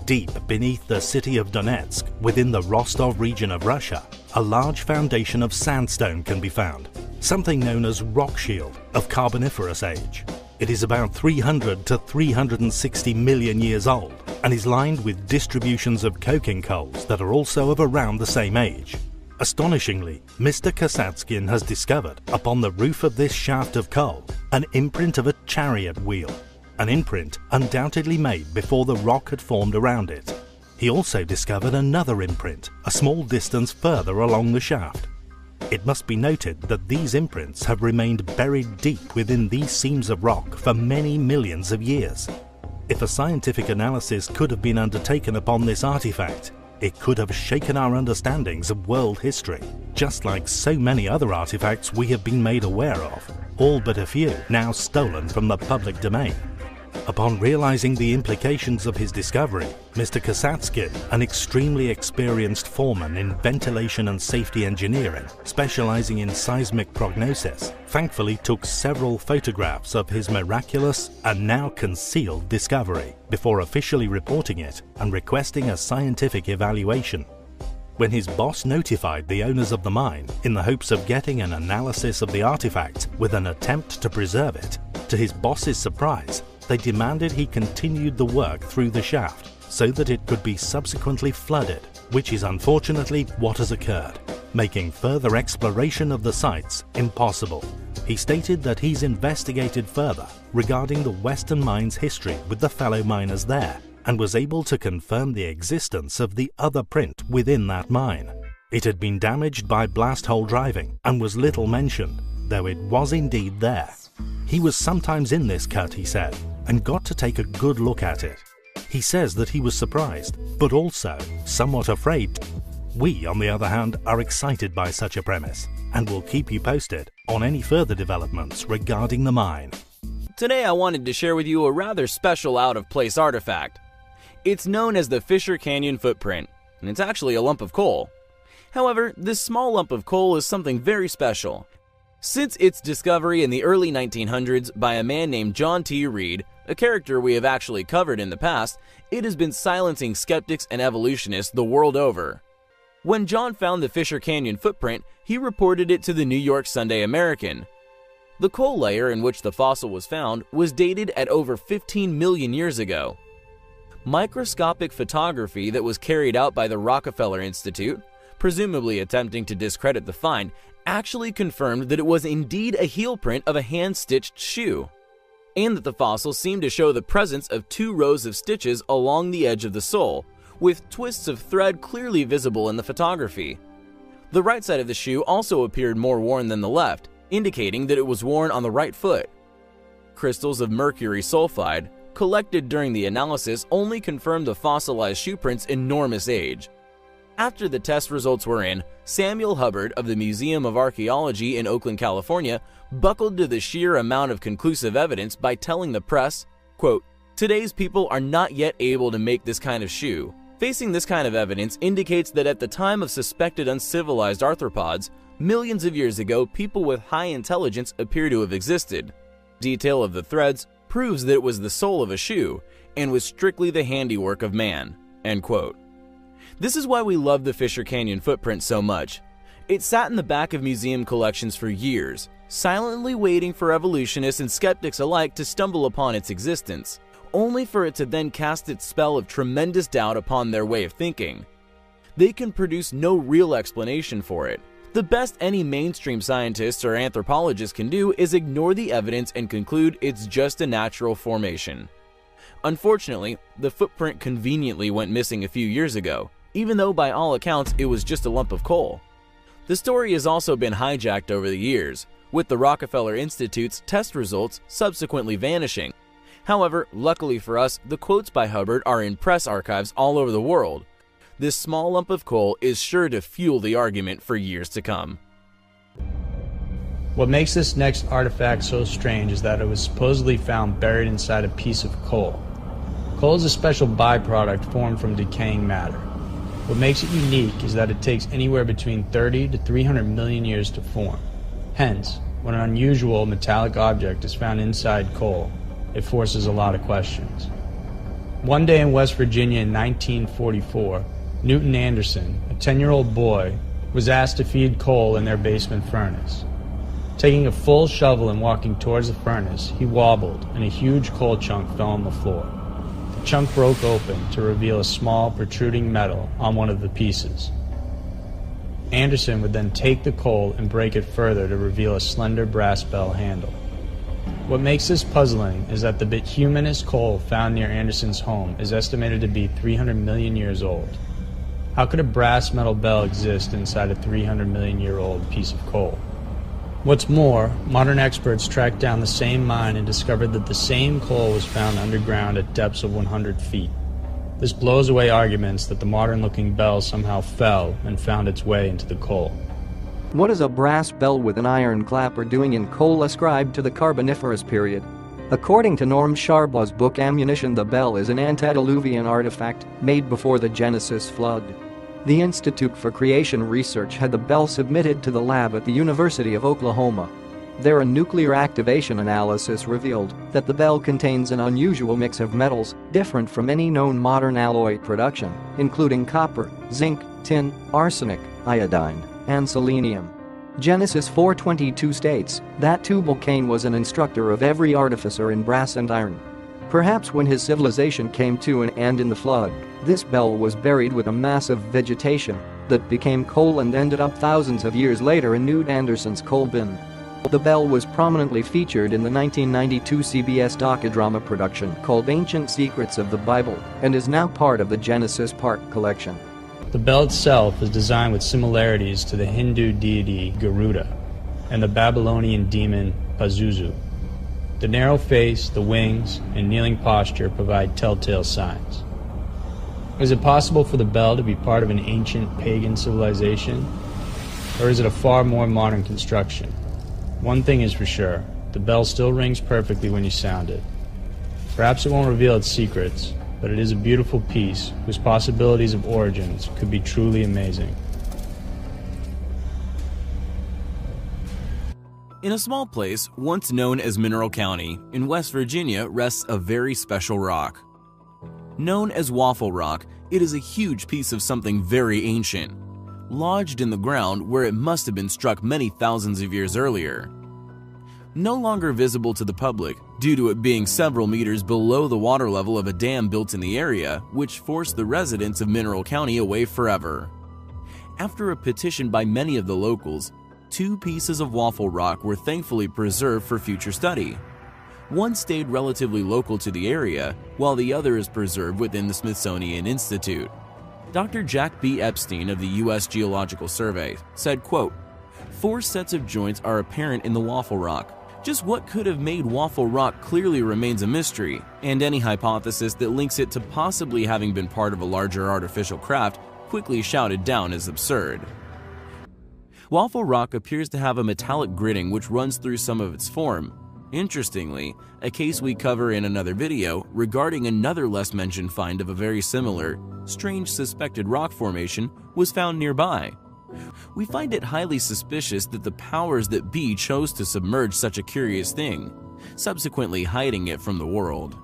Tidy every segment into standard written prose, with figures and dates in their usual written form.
Deep beneath the city of Donetsk, within the Rostov region of Russia, a large foundation of sandstone can be found, something known as rock shield of Carboniferous age. It is about 300 to 360 million years old and is lined with distributions of coking coals that are also of around the same age. Astonishingly, Mr. Kasatskin has discovered, upon the roof of this shaft of coal, an imprint of a chariot wheel, an imprint undoubtedly made before the rock had formed around it. He also discovered another imprint, a small distance further along the shaft. It must be noted that these imprints have remained buried deep within these seams of rock for many millions of years. If a scientific analysis could have been undertaken upon this artifact, it could have shaken our understandings of world history, just like so many other artifacts we have been made aware of, all but a few now stolen from the public domain. Upon realizing the implications of his discovery, Mr. Kasatskin, an extremely experienced foreman in ventilation and safety engineering, specializing in seismic prognosis, thankfully took several photographs of his miraculous and now concealed discovery before officially reporting it and requesting a scientific evaluation. When his boss notified the owners of the mine in the hopes of getting an analysis of the artifact with an attempt to preserve it, to his boss's surprise, they demanded he continued the work through the shaft so that it could be subsequently flooded, which is unfortunately what has occurred, making further exploration of the sites impossible. He stated that he's investigated further regarding the Western Mine's history with the fellow miners there and was able to confirm the existence of the other print within that mine. It had been damaged by blast hole driving and was little mentioned, though it was indeed there. He was sometimes in this cut, he said, and got to take a good look at it. He says that he was surprised, but also somewhat afraid. We, on the other hand, are excited by such a premise, and will keep you posted on any further developments regarding the mine. Today I wanted to share with you a rather special out-of-place artifact. It's known as the Fisher Canyon footprint, and it's actually a lump of coal. However, this small lump of coal is something very special. Since its discovery in the early 1900s by a man named John T. Reed, a character we have actually covered in the past, it has been silencing skeptics and evolutionists the world over. When John found the Fisher Canyon footprint, he reported it to the New York Sunday American. The coal layer in which the fossil was found was dated at over 15 million years ago. Microscopic photography that was carried out by the Rockefeller Institute, presumably attempting to discredit the find, actually confirmed that it was indeed a heel print of a hand-stitched shoe, and that the fossil seemed to show the presence of 2 rows of stitches along the edge of the sole, with twists of thread clearly visible in the photography. The right side of the shoe also appeared more worn than the left, indicating that it was worn on the right foot. Crystals of mercury sulfide, collected during the analysis, only confirmed the fossilized shoe print's enormous age. After the test results were in, Samuel Hubbard of the Museum of Archaeology in Oakland, California, buckled to the sheer amount of conclusive evidence by telling the press, quote, "Today's people are not yet able to make this kind of shoe. Facing this kind of evidence indicates that at the time of suspected uncivilized arthropods, millions of years ago, people with high intelligence appear to have existed. Detail of the threads proves that it was the sole of a shoe and was strictly the handiwork of man." End quote. This is why we love the Fisher Canyon footprint so much. It sat in the back of museum collections for years, silently waiting for evolutionists and skeptics alike to stumble upon its existence, only for it to then cast its spell of tremendous doubt upon their way of thinking. They can produce no real explanation for it. The best any mainstream scientists or anthropologists can do is ignore the evidence and conclude it's just a natural formation. Unfortunately, the footprint conveniently went missing a few years ago, even though by all accounts it was just a lump of coal. The story has also been hijacked over the years, with the Rockefeller Institute's test results subsequently vanishing. However, luckily for us, the quotes by Hubbard are in press archives all over the world. This small lump of coal is sure to fuel the argument for years to come. What makes this next artifact so strange is that it was supposedly found buried inside a piece of coal. Coal is a special byproduct formed from decaying matter. What makes it unique is that it takes anywhere between 30 to 300 million years to form. Hence, when an unusual metallic object is found inside coal, it forces a lot of questions. One day in West Virginia in 1944, Newton Anderson, a 10-year-old boy, was asked to feed coal in their basement furnace. Taking a full shovel and walking towards the furnace, he wobbled and a huge coal chunk fell on the floor. The chunk broke open to reveal a small protruding metal on one of the pieces. Anderson would then take the coal and break it further to reveal a slender brass bell handle. What makes this puzzling is that the bituminous coal found near Anderson's home is estimated to be 300 million years old. How could a brass metal bell exist inside a 300 million year old piece of coal? What's more, modern experts tracked down the same mine and discovered that the same coal was found underground at depths of 100 feet. This blows away arguments that the modern-looking bell somehow fell and found its way into the coal. What is a brass bell with an iron clapper doing in coal ascribed to the Carboniferous period? According to Norm Sharbaugh's book Ammunition, the bell is an antediluvian artifact made before the Genesis flood. The Institute for Creation Research had the bell submitted to the lab at the University of Oklahoma. Their nuclear activation analysis revealed that the bell contains an unusual mix of metals different from any known modern alloy production, including copper, zinc, tin, arsenic, iodine, and selenium. Genesis 4:22 states that Tubal-Cain was an instructor of every artificer in brass and iron. Perhaps when his civilization came to an end in the flood, this bell was buried with a massive vegetation that became coal and ended up thousands of years later in Newt Anderson's coal bin. The bell was prominently featured in the 1992 CBS docudrama production called Ancient Secrets of the Bible and is now part of the Genesis Park collection. The bell itself is designed with similarities to the Hindu deity Garuda and the Babylonian demon Pazuzu. The narrow face, the wings, and kneeling posture provide telltale signs. Is it possible for the bell to be part of an ancient pagan civilization? Or is it a far more modern construction? One thing is for sure, the bell still rings perfectly when you sound it. Perhaps it won't reveal its secrets, but it is a beautiful piece whose possibilities of origins could be truly amazing. In a small place, once known as Mineral County, in West Virginia rests a very special rock. Known as Waffle Rock, it is a huge piece of something very ancient, lodged in the ground where it must have been struck many thousands of years earlier. No longer visible to the public due to it being several meters below the water level of a dam built in the area, which forced the residents of Mineral County away forever. After a petition by many of the locals, 2 pieces of Waffle Rock were thankfully preserved for future study. One stayed relatively local to the area, while the other is preserved within the Smithsonian Institute. Dr. Jack B. Epstein of the U.S. Geological Survey said, quote, 4 sets of joints are apparent in the Waffle Rock. Just what could have made Waffle Rock clearly remains a mystery, and any hypothesis that links it to possibly having been part of a larger artificial craft quickly shouted down as absurd. Waffle Rock appears to have a metallic gritting which runs through some of its form. Interestingly, a case we cover in another video regarding another less mentioned find of a very similar, strange suspected rock formation was found nearby. We find it highly suspicious that the powers that be chose to submerge such a curious thing, subsequently hiding it from the world.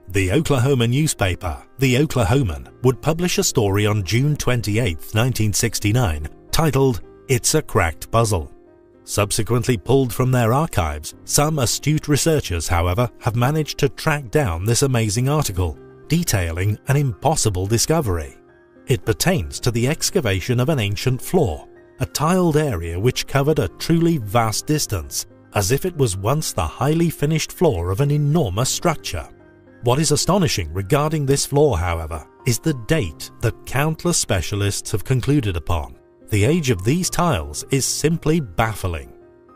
The Oklahoma newspaper, The Oklahoman, would publish a story on June 28, 1969, titled, "It's a Cracked Puzzle." Subsequently pulled from their archives, some astute researchers, however, have managed to track down this amazing article, detailing an impossible discovery. It pertains to the excavation of an ancient floor, a tiled area which covered a truly vast distance, as if it was once the highly finished floor of an enormous structure. What is astonishing regarding this floor, however, is the date that countless specialists have concluded upon. The age of these tiles is simply baffling.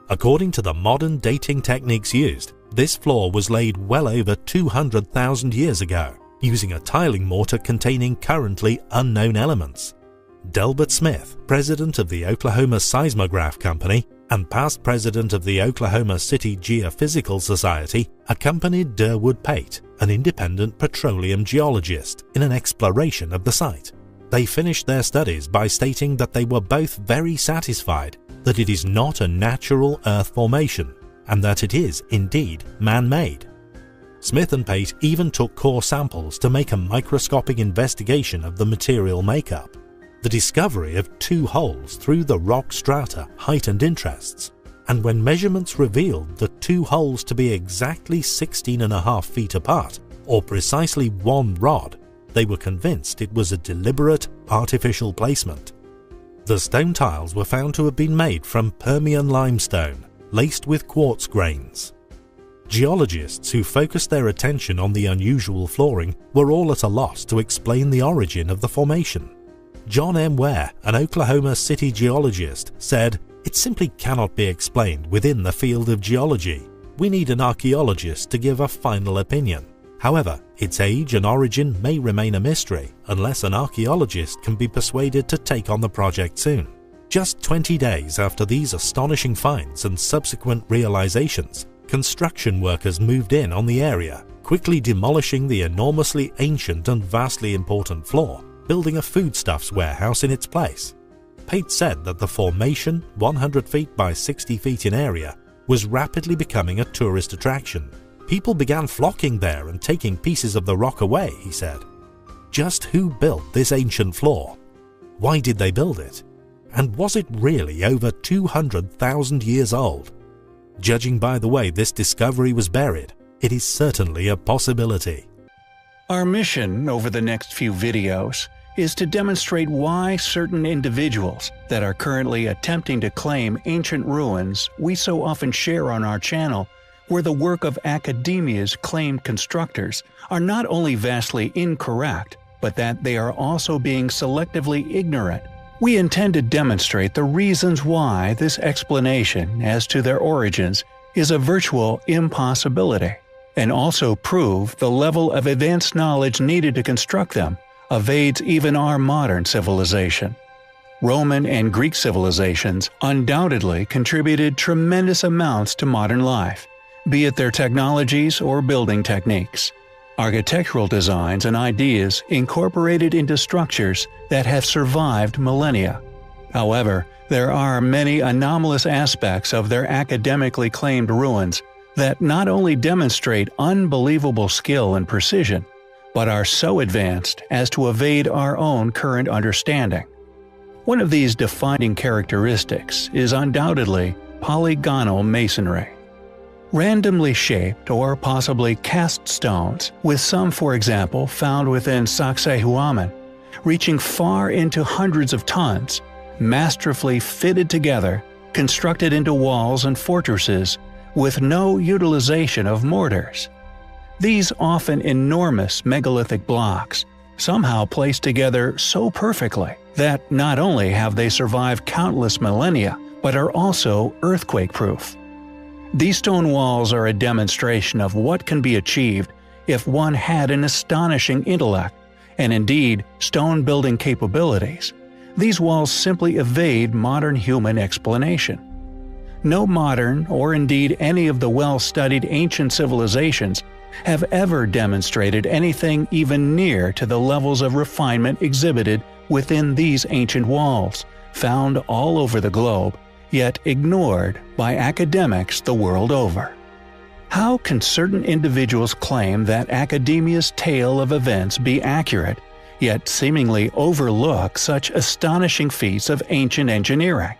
According to the modern dating techniques used, this floor was laid well over 200,000 years ago, using a tiling mortar containing currently unknown elements. Delbert Smith, president of the Oklahoma Seismograph Company and past president of the Oklahoma City Geophysical Society, accompanied Durwood Pate, an independent petroleum geologist, in an exploration of the site. They finished their studies by stating that they were both very satisfied that it is not a natural earth formation and that it is indeed man-made. Smith and Pate even took core samples to make a microscopic investigation of the material makeup. The discovery of 2 holes threw the rock strata heightened interests, and when measurements revealed the 2 holes to be exactly 16.5 feet apart, or precisely 1 rod, they were convinced it was a deliberate, artificial placement. The stone tiles were found to have been made from Permian limestone, laced with quartz grains. Geologists who focused their attention on the unusual flooring were all at a loss to explain the origin of the formation. John M. Ware, an Oklahoma City geologist, said, "It simply cannot be explained within the field of geology. We need an archaeologist to give a final opinion. However, its age and origin may remain a mystery unless an archaeologist can be persuaded to take on the project soon." Just 20 days after these astonishing finds and subsequent realizations, construction workers moved in on the area, quickly demolishing the enormously ancient and vastly important floor, building a foodstuffs warehouse in its place. Pate said that the formation, 100 feet by 60 feet in area, was rapidly becoming a tourist attraction. People began flocking there and taking pieces of the rock away, he said. Just who built this ancient floor? Why did they build it? And was it really over 200,000 years old? Judging by the way this discovery was buried, it is certainly a possibility. Our mission over the next few videos is to demonstrate why certain individuals that are currently attempting to claim ancient ruins we so often share on our channel, where the work of academia's claimed constructors, are not only vastly incorrect, but that they are also being selectively ignorant. We intend to demonstrate the reasons why this explanation as to their origins is a virtual impossibility, and also prove the level of advanced knowledge needed to construct them evades even our modern civilization. Roman and Greek civilizations undoubtedly contributed tremendous amounts to modern life, be it their technologies or building techniques. Architectural designs and ideas incorporated into structures that have survived millennia. However, there are many anomalous aspects of their academically claimed ruins that not only demonstrate unbelievable skill and precision, but are so advanced as to evade our own current understanding. One of these defining characteristics is undoubtedly polygonal masonry. Randomly shaped or possibly cast stones, with some, for example, found within Sacsayhuaman, reaching far into hundreds of tons, masterfully fitted together, constructed into walls and fortresses, with no utilization of mortars. These often enormous megalithic blocks, somehow placed together so perfectly that not only have they survived countless millennia, but are also earthquake-proof. These stone walls are a demonstration of what can be achieved if one had an astonishing intellect, and indeed stone-building capabilities. These walls simply evade modern human explanation. No modern, or indeed any of the well-studied ancient civilizations, have ever demonstrated anything even near to the levels of refinement exhibited within these ancient walls, found all over the globe, yet ignored by academics the world over. How can certain individuals claim that academia's tale of events be accurate, yet seemingly overlook such astonishing feats of ancient engineering?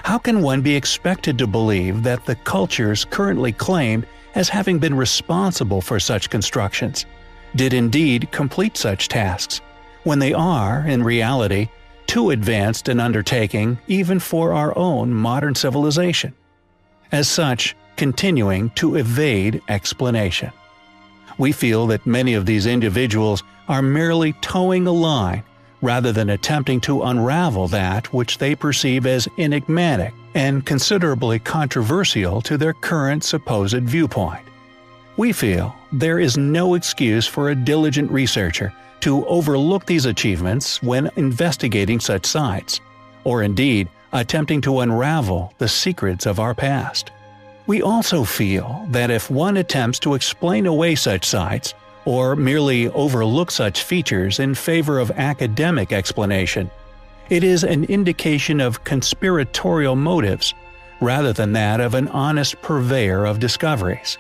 How can one be expected to believe that the cultures currently claimed as having been responsible for such constructions did indeed complete such tasks, when they are, in reality, too advanced an undertaking even for our own modern civilization? As such, continuing to evade explanation. We feel that many of these individuals are merely towing a line rather than attempting to unravel that which they perceive as enigmatic and considerably controversial to their current supposed viewpoint. We feel there is no excuse for a diligent researcher to overlook these achievements when investigating such sites, or indeed attempting to unravel the secrets of our past. We also feel that if one attempts to explain away such sites, or merely overlook such features in favor of academic explanation, it is an indication of conspiratorial motives, rather than that of an honest purveyor of discoveries.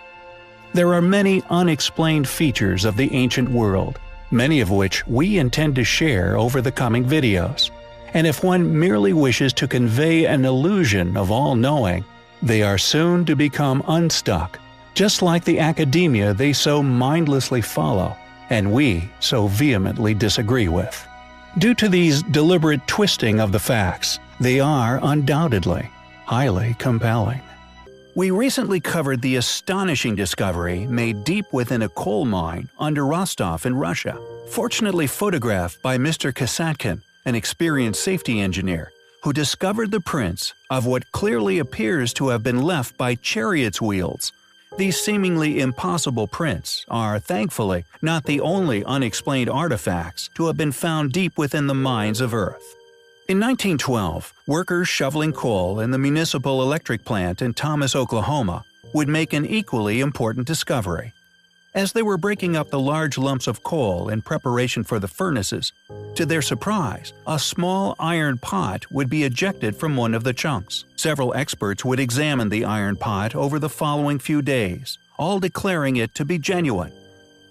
There are many unexplained features of the ancient world, many of which we intend to share over the coming videos. And if one merely wishes to convey an illusion of all-knowing, they are soon to become unstuck, just like the academia they so mindlessly follow, and we so vehemently disagree with. Due to these deliberate twisting of the facts, they are undoubtedly highly compelling. We recently covered the astonishing discovery made deep within a coal mine under Rostov in Russia, fortunately photographed by Mr. Kasatkin, an experienced safety engineer, who discovered the prints of what clearly appears to have been left by chariots' wheels. These seemingly impossible prints are, thankfully, not the only unexplained artifacts to have been found deep within the mines of Earth. In 1912, workers shoveling coal in the municipal electric plant in Thomas, Oklahoma, would make an equally important discovery. As they were breaking up the large lumps of coal in preparation for the furnaces, to their surprise, a small iron pot would be ejected from one of the chunks. Several experts would examine the iron pot over the following few days, all declaring it to be genuine.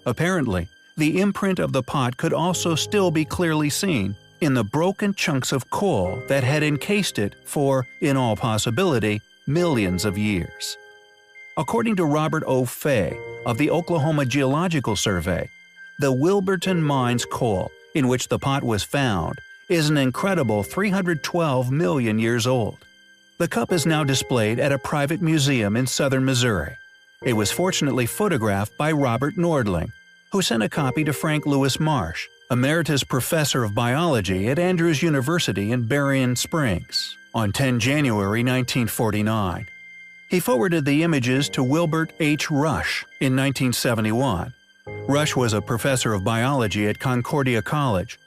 Apparently, the imprint of the pot could also still be clearly seen in the broken chunks of coal that had encased it for, in all possibility, millions of years. According to Robert O. Fay of the Oklahoma Geological Survey, the Wilberton mine's coal, in which the pot was found, is an incredible 312 million years old. The cup is now displayed at a private museum in southern Missouri. It was fortunately photographed by Robert Nordling, who sent a copy to Frank Lewis Marsh, Emeritus Professor of Biology at Andrews University in Berrien Springs, on 10 January 1949. He forwarded the images to Wilbert H. Rush in 1971. Rush was a professor of biology at Concordia College.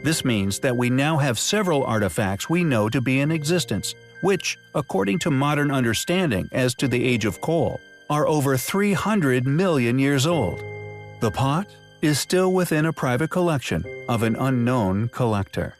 This means that we now have several artifacts we know to be in existence, which, according to modern understanding as to the age of coal, are over 300 million years old. The pot is still within a private collection of an unknown collector.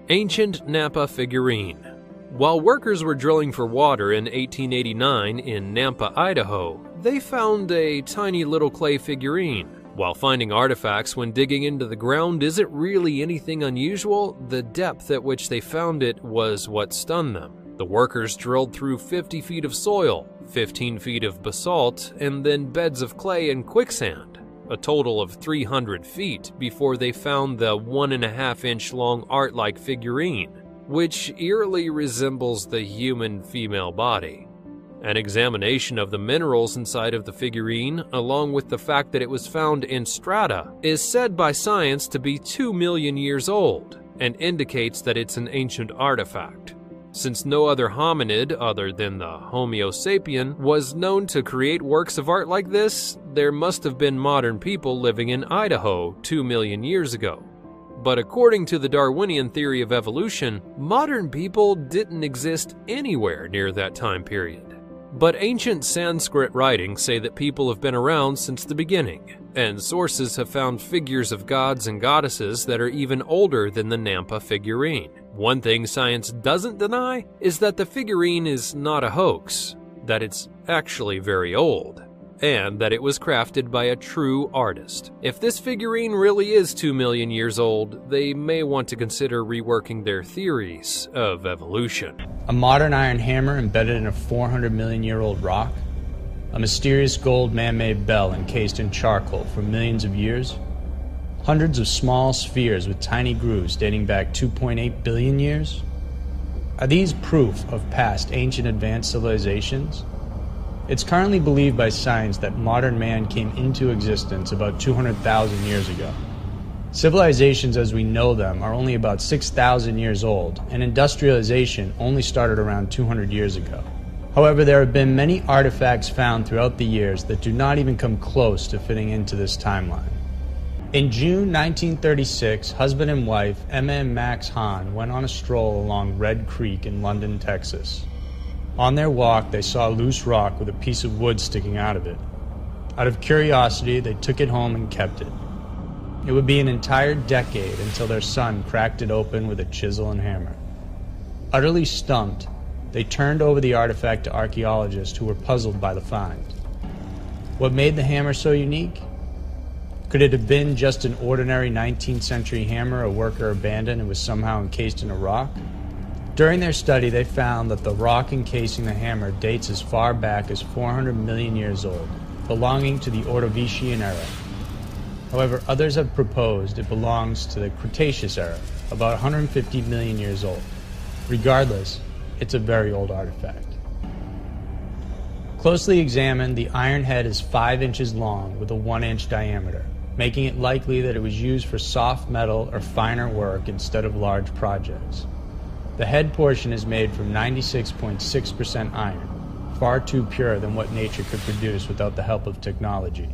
Ancient Nampa Figurine. While workers were drilling for water in 1889 in Nampa, Idaho, they found a tiny little clay figurine. While finding artifacts when digging into the ground isn't really anything unusual, the depth at which they found it was what stunned them. The workers drilled through 50 feet of soil, 15 feet of basalt, and then beds of clay and quicksand, a total of 300 feet before they found the 1.5-inch long art-like figurine, which eerily resembles the human female body. An examination of the minerals inside of the figurine, along with the fact that it was found in strata, is said by science to be 2 million years old, and indicates that it's an ancient artifact. Since no other hominid other than the Homo sapien was known to create works of art like this, there must have been modern people living in Idaho 2 million years ago. But according to the Darwinian theory of evolution, modern people didn't exist anywhere near that time period. But ancient Sanskrit writings say that people have been around since the beginning, and sources have found figures of gods and goddesses that are even older than the Nampa figurine. One thing science doesn't deny is that the figurine is not a hoax, that it's actually very old, and that it was crafted by a true artist. If this figurine really is 2 million years old, they may want to consider reworking their theories of evolution. A modern iron hammer embedded in a 400 million year old rock, a mysterious gold man-made bell encased in charcoal for millions of years, hundreds of small spheres with tiny grooves dating back 2.8 billion years. Are these proof of past ancient advanced civilizations? It's currently believed by science that modern man came into existence about 200,000 years ago. Civilizations as we know them are only about 6,000 years old, and industrialization only started around 200 years ago. However, there have been many artifacts found throughout the years that do not even come close to fitting into this timeline. In June 1936, husband and wife Emma and Max Hahn went on a stroll along Red Creek in London, Texas. On their walk, they saw a loose rock with a piece of wood sticking out of it. Out of curiosity, they took it home and kept it. It would be an entire decade until their son cracked it open with a chisel and hammer. Utterly stumped, they turned over the artifact to archaeologists who were puzzled by the find. What made the hammer so unique? Could it have been just an ordinary 19th century hammer a worker abandoned and was somehow encased in a rock? During their study, they found that the rock encasing the hammer dates as far back as 400 million years old, belonging to the Ordovician era. However, others have proposed it belongs to the Cretaceous era, about 150 million years old. Regardless, it's a very old artifact. Closely examined, the iron head is 5 inches long with a 1-inch diameter, making it likely that it was used for soft metal or finer work instead of large projects. The head portion is made from 96.6% iron, far too pure than what nature could produce without the help of technology.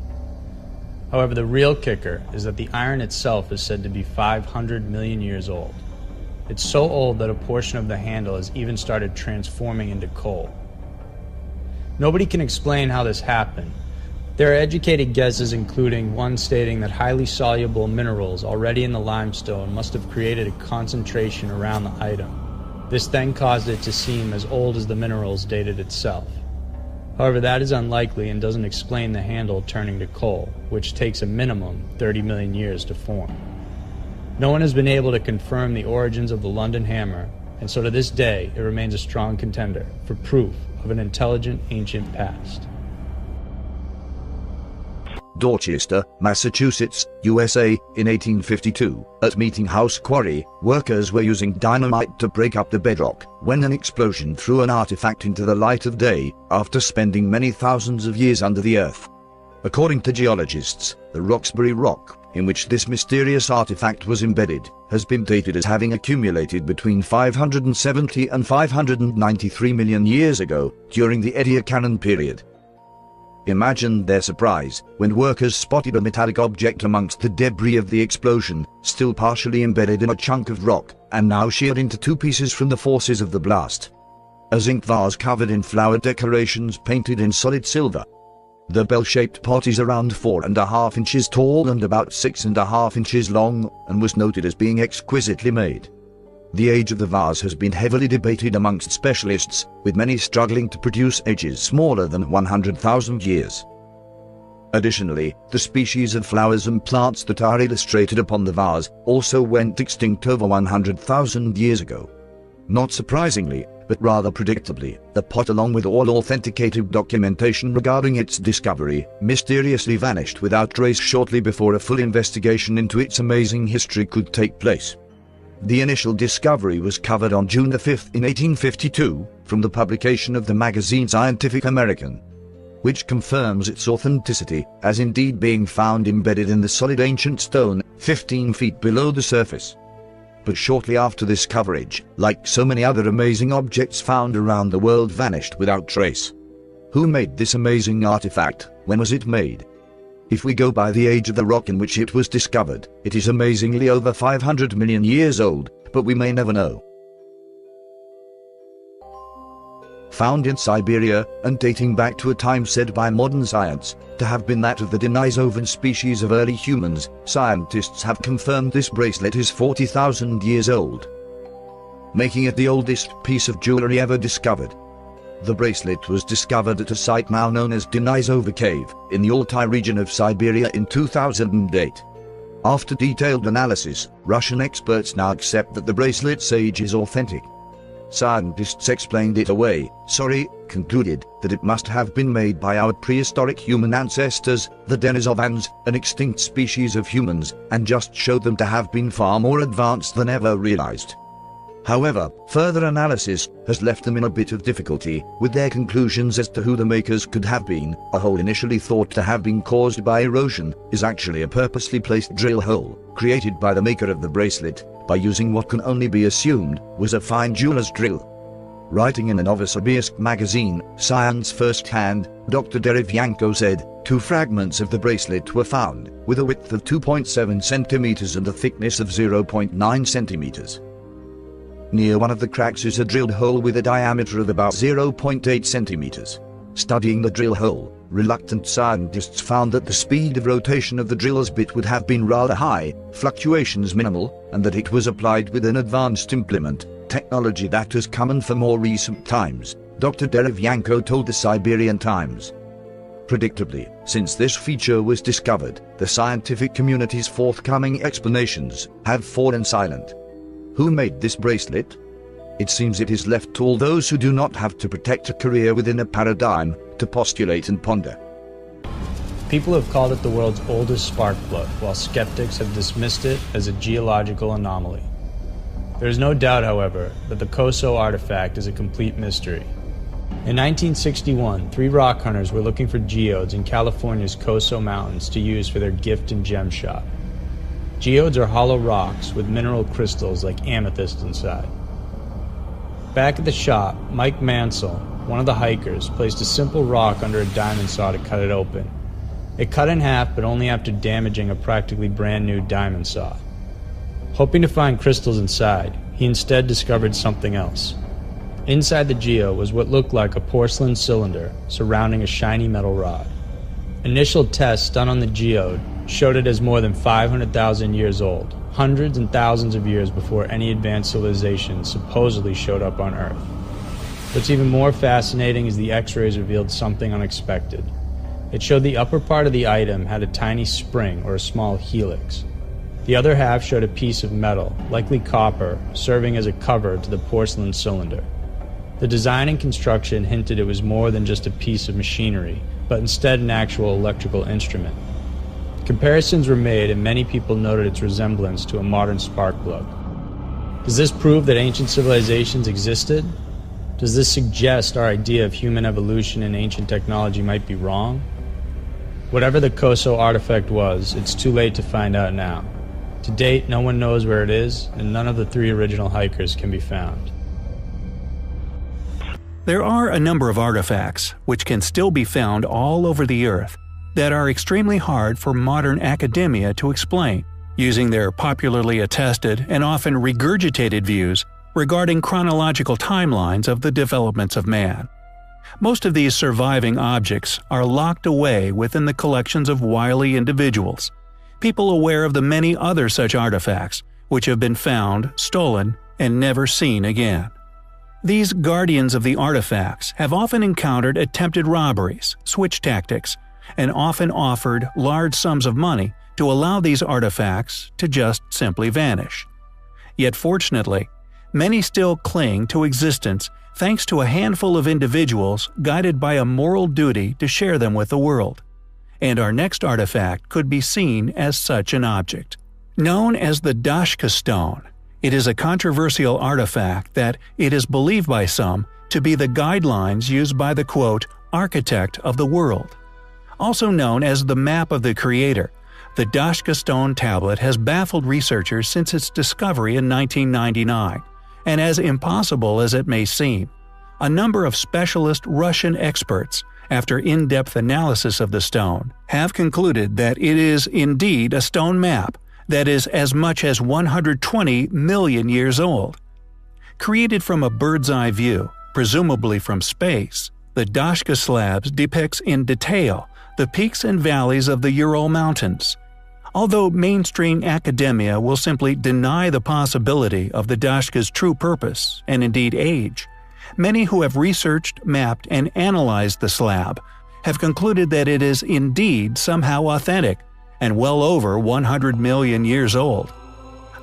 However, the real kicker is that the iron itself is said to be 500 million years old. It's so old that a portion of the handle has even started transforming into coal. Nobody can explain how this happened. There are educated guesses, including one stating that highly soluble minerals already in the limestone must have created a concentration around the item. This then caused it to seem as old as the minerals dated itself. However, that is unlikely and doesn't explain the handle turning to coal, which takes a minimum 30 million years to form. No one has been able to confirm the origins of the London hammer, and so to this day it remains a strong contender for proof of an intelligent ancient past. Dorchester, Massachusetts, USA, in 1852, at Meeting House Quarry, workers were using dynamite to break up the bedrock when an explosion threw an artifact into the light of day after spending many thousands of years under the earth. According to geologists, the Roxbury Rock, in which this mysterious artifact was embedded, has been dated as having accumulated between 570 and 593 million years ago during the Ediacaran period. Imagine their surprise when workers spotted a metallic object amongst the debris of the explosion, still partially embedded in a chunk of rock, and now sheared into 2 pieces from the forces of the blast. A zinc vase covered in flower decorations painted in solid silver. The bell-shaped pot is around 4.5 inches tall and about 6.5 inches long, and was noted as being exquisitely made. The age of the vase has been heavily debated amongst specialists, with many struggling to produce ages smaller than 100,000 years. Additionally, the species of flowers and plants that are illustrated upon the vase also went extinct over 100,000 years ago. Not surprisingly, but rather predictably, the pot, along with all authenticated documentation regarding its discovery, mysteriously vanished without trace shortly before a full investigation into its amazing history could take place. The initial discovery was covered on June 5 in 1852, from the publication of the magazine Scientific American, which confirms its authenticity, as indeed being found embedded in the solid ancient stone, 15 feet below the surface. But shortly after this coverage, like so many other amazing objects found around the world, vanished without trace. Who made this amazing artifact? When was it made? If we go by the age of the rock in which it was discovered, it is amazingly over 500 million years old, but we may never know. Found in Siberia, and dating back to a time said by modern science to have been that of the Denisovan species of early humans, scientists have confirmed this bracelet is 40,000 years old, making it the oldest piece of jewelry ever discovered. The bracelet was discovered at a site now known as Denisova Cave, in the Altai region of Siberia in 2008. After detailed analysis, Russian experts now accept that the bracelet's age is authentic. Scientists explained it away, concluded that it must have been made by our prehistoric human ancestors, the Denisovans, an extinct species of humans, and just showed them to have been far more advanced than ever realized. However, further analysis has left them in a bit of difficulty with their conclusions as to who the makers could have been. A hole initially thought to have been caused by erosion is actually a purposely placed drill hole, created by the maker of the bracelet, by using what can only be assumed was a fine jeweler's drill. Writing in a Novosibirsk magazine, Science First Hand, Dr. Derevyanko said, 2 fragments of the bracelet were found, with a width of 2.7 centimeters and a thickness of 0.9 centimeters. Near one of the cracks is a drilled hole with a diameter of about 0.8 centimeters. Studying the drill hole, reluctant scientists found that the speed of rotation of the drill's bit would have been rather high, fluctuations minimal, and that it was applied with an advanced implement, technology that has come in for more recent times, Dr. Derevyanko told the Siberian Times. Predictably, since this feature was discovered, the scientific community's forthcoming explanations have fallen silent. Who made this bracelet? It seems it is left to all those who do not have to protect a career within a paradigm to postulate and ponder. People have called it the world's oldest spark plug, while skeptics have dismissed it as a geological anomaly. There is no doubt, however, that the Coso Artifact is a complete mystery. In 1961, 3 rock hunters were looking for geodes in California's Coso Mountains to use for their gift and gem shop. Geodes are hollow rocks with mineral crystals like amethyst inside. Back at the shop, Mike Mansell, one of the hikers, placed a simple rock under a diamond saw to cut it open. It cut in half, but only after damaging a practically brand new diamond saw. Hoping to find crystals inside, he instead discovered something else. Inside the geo was what looked like a porcelain cylinder surrounding a shiny metal rod. Initial tests done on the geode showed it as more than 500,000 years old, hundreds and thousands of years before any advanced civilization supposedly showed up on Earth. What's even more fascinating is the X-rays revealed something unexpected. It showed the upper part of the item had a tiny spring or a small helix. The other half showed a piece of metal, likely copper, serving as a cover to the porcelain cylinder. The design and construction hinted it was more than just a piece of machinery, but instead an actual electrical instrument. Comparisons were made and many people noted its resemblance to a modern spark plug. Does this prove that ancient civilizations existed? Does this suggest our idea of human evolution and ancient technology might be wrong? Whatever the Coso artifact was, it's too late to find out now. To date, no one knows where it is, and none of the 3 original hikers can be found. There are a number of artifacts, which can still be found all over the Earth, that are extremely hard for modern academia to explain, using their popularly attested and often regurgitated views regarding chronological timelines of the developments of man. Most of these surviving objects are locked away within the collections of wily individuals, people aware of the many other such artifacts which have been found, stolen, and never seen again. These guardians of the artifacts have often encountered attempted robberies, switch tactics, and often offered large sums of money to allow these artifacts to just simply vanish. Yet fortunately, many still cling to existence thanks to a handful of individuals guided by a moral duty to share them with the world. And our next artifact could be seen as such an object. Known as the Dashka stone, it is a controversial artifact that it is believed by some to be the guidelines used by the quote, architect of the world. Also known as the map of the creator, the Dashka stone tablet has baffled researchers since its discovery in 1999, and as impossible as it may seem, a number of specialist Russian experts, after in-depth analysis of the stone, have concluded that it is indeed a stone map that is as much as 120 million years old. Created from a bird's-eye view, presumably from space, the Dashka slabs depicts in detail the peaks and valleys of the Ural Mountains. Although mainstream academia will simply deny the possibility of the Dashka's true purpose, and indeed age, many who have researched, mapped, and analyzed the slab have concluded that it is indeed somehow authentic and well over 100 million years old.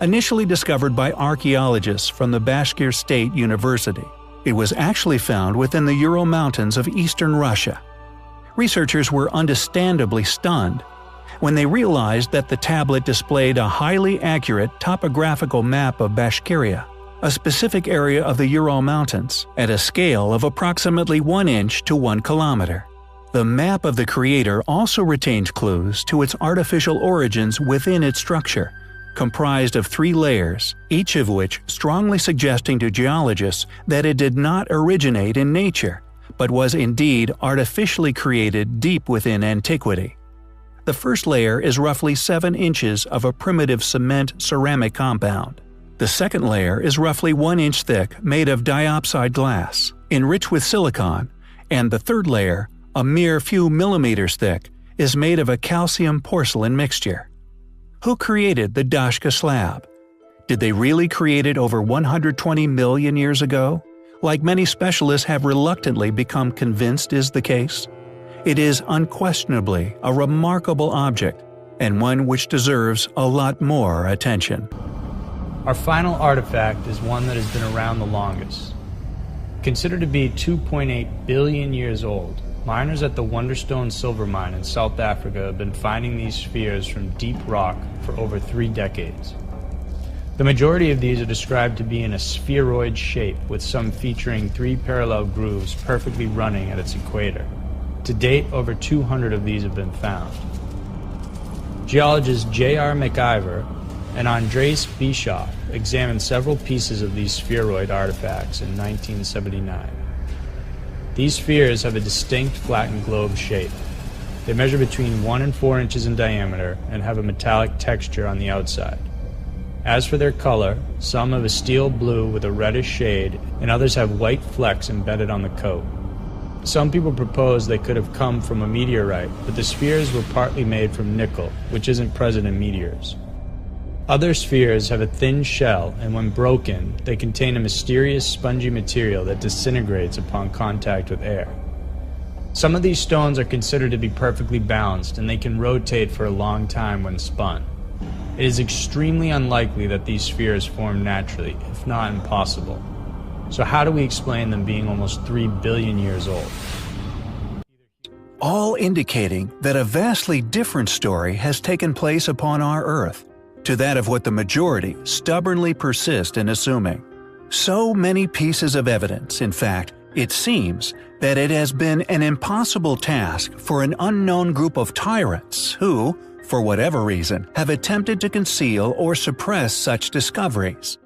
Initially discovered by archaeologists from the Bashkir State University, it was actually found within the Ural Mountains of eastern Russia. Researchers were understandably stunned when they realized that the tablet displayed a highly accurate topographical map of Bashkiria, a specific area of the Ural Mountains, at a scale of approximately 1 inch to 1 kilometer. The map of the creator also retained clues to its artificial origins within its structure, comprised of 3 layers, each of which strongly suggesting to geologists that it did not originate in nature, but was indeed artificially created deep within antiquity. The first layer is roughly 7 inches of a primitive cement-ceramic compound. The second layer is roughly 1 inch thick, made of diopside glass, enriched with silicon, and the third layer, a mere few millimeters thick, is made of a calcium porcelain mixture. Who created the Dashka slab? Did they really create it over 120 million years ago, like many specialists have reluctantly become convinced is the case? It is unquestionably a remarkable object, and one which deserves a lot more attention. Our final artifact is one that has been around the longest. Considered to be 2.8 billion years old, miners at the Wonderstone silver mine in South Africa have been finding these spheres from deep rock for over 3 decades. The majority of these are described to be in a spheroid shape, with some featuring 3 parallel grooves perfectly running at its equator. To date, over 200 of these have been found. Geologists J.R. McIver and Andreas Bischoff examined several pieces of these spheroid artifacts in 1979. These spheres have a distinct flattened globe shape. They measure between 1 and 4 inches in diameter and have a metallic texture on the outside. As for their color, some have a steel blue with a reddish shade, and others have white flecks embedded on the coat. Some people propose they could have come from a meteorite, but the spheres were partly made from nickel, which isn't present in meteors. Other spheres have a thin shell, and when broken, they contain a mysterious spongy material that disintegrates upon contact with air. Some of these stones are considered to be perfectly balanced, and they can rotate for a long time when spun. It is extremely unlikely that these spheres formed naturally, if not impossible. So how do we explain them being almost 3 billion years old? All indicating that a vastly different story has taken place upon our Earth, to that of what the majority stubbornly persist in assuming. So many pieces of evidence, in fact, it seems that it has been an impossible task for an unknown group of tyrants who, for whatever reason, have attempted to conceal or suppress such discoveries.